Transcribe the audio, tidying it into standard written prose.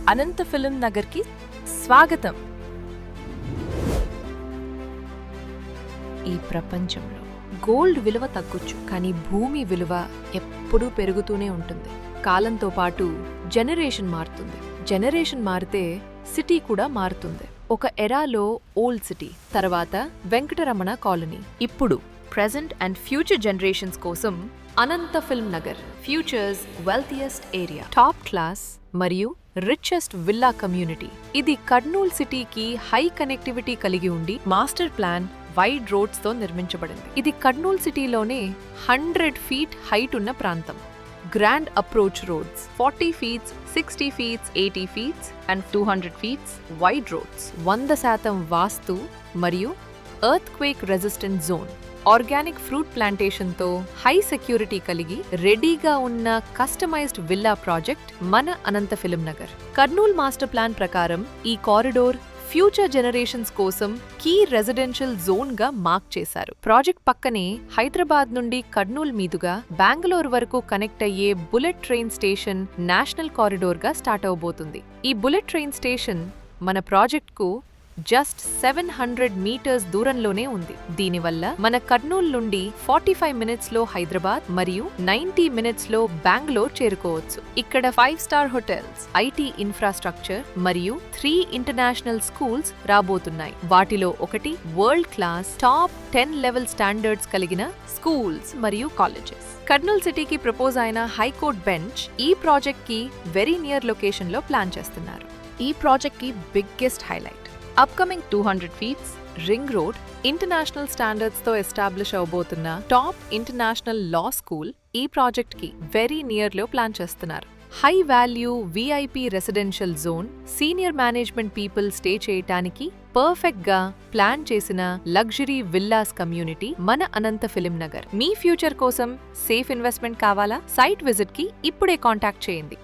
అనంత film నగర్కి స్వాగతం. ఈ ప్రపంచంలో గోల్డ్ విలువ తగ్గొచ్చు, కానీ భూమి విలువ ఎప్పుడూ పెరుగుతూనే ఉంటుంది. కాలంతో పాటు జనరేషన్ మారుతుంది. జనరేషన్ మారితే సిటీ కూడా మారుతుంది. ఒక ఎరాలో ఓల్డ్ సిటీ, తర్వాత వెంకటరమణ కాలనీ. ఇప్పుడు ప్రెజెంట్ అండ్ ఫ్యూచర్ జనరేషన్స్ కోసం Anantha film Nagar, futures wealthiest area, top class మరియు రిచెస్ట్ విల్లా కమ్యూనిటీ. ఇది కర్నూల్ సిటీకి హై కనెక్టివిటీ కలిగి ఉండి మాస్టర్ ప్లాన్ వైడ్ రోడ్స్ తో నిర్మించబడింది. ఇది కర్నూల్ సిటీలోనే 100 ఫీట్ హైట్ ఉన్న ప్రాంతం. Grand approach roads, 40 feets, 60 feets, 80 feets and 200 feets wide roads, 100% vastu మరియు earthquake resistant zone, organic fruit plantation తో హై సెక్యూరిటీ కలిగి రెడీగా ఉన్న కస్టమైజ్డ్ విల్లా ప్రాజెక్ట్ మన Anantha film Nagar. Kurnool master plan ప్రకారం ఈ కారిడోర్ ఫ్యూచర్ జనరేషన్స్ కోసం కీ రెసిడెన్షియల్ జోన్ గా మార్క్ చేశారు. ప్రాజెక్ట్ పక్కనే హైదరాబాద్ నుండి కర్నూల్ మీదుగా బెంగళూరు వరకు కనెక్ట్ అయ్యే bullet train station national corridor గా స్టార్ట్ అవబోతుంది. ఈ బుల్లెట్ ట్రైన్ స్టేషన్ మన ప్రాజెక్ట్ కు జస్ట్ 700 మీటర్స్ దూరంలోనే ఉంది. దీనివల్ల మన కర్నూల్ నుండి 45 మినిట్స్ లో హైదరాబాద్ మరియు 90 మినిట్స్ లో బెంగళూరు చేరుకోవచ్చు. ఇక్కడ 5 స్టార్ హోటల్స్, ఐటీ ఇన్ఫ్రాస్ట్రక్చర్ మరియు 3 ఇంటర్నేషనల్ స్కూల్స్ రాబోతున్నాయి. వాటిలో ఒకటి world class top 10 level standards కలిగిన స్కూల్స్ మరియు కాలేజెస్. కర్నూల్ సిటీకి ప్రపోజ్ అయిన హైకోర్ట్ బెంచ్ ఈ ప్రాజెక్ట్ కి వెరీ నియర్ లొకేషన్ లో ప్లాన్ చేస్తున్నారు. ఈ ప్రాజెక్ట్ కి biggest highlight upcoming 200 feets ring road, international standards తో ఎస్టాబ్లిష్ అవబోతున్న టాప్ ఇంటర్నేషనల్ లా స్కూల్ ఈ ప్రాజెక్ట్ కి వెరీ నియర్ లో ప్లాన్ చేస్తున్నారు. High value VIP residential zone, senior management people stay చేయటానికి పర్ఫెక్ట్ గా ప్లాన్ చేసిన లగ్జరీ విల్లాస్ కమ్యూనిటీ మన అనంత ఫిల్మ్ నగర్. మీ ఫ్యూచర్ కోసం సేఫ్ ఇన్వెస్ట్మెంట్ కావాలా? సైట్ విజిట్ కి ఇప్పుడే కాంటాక్ట్ చేయండి.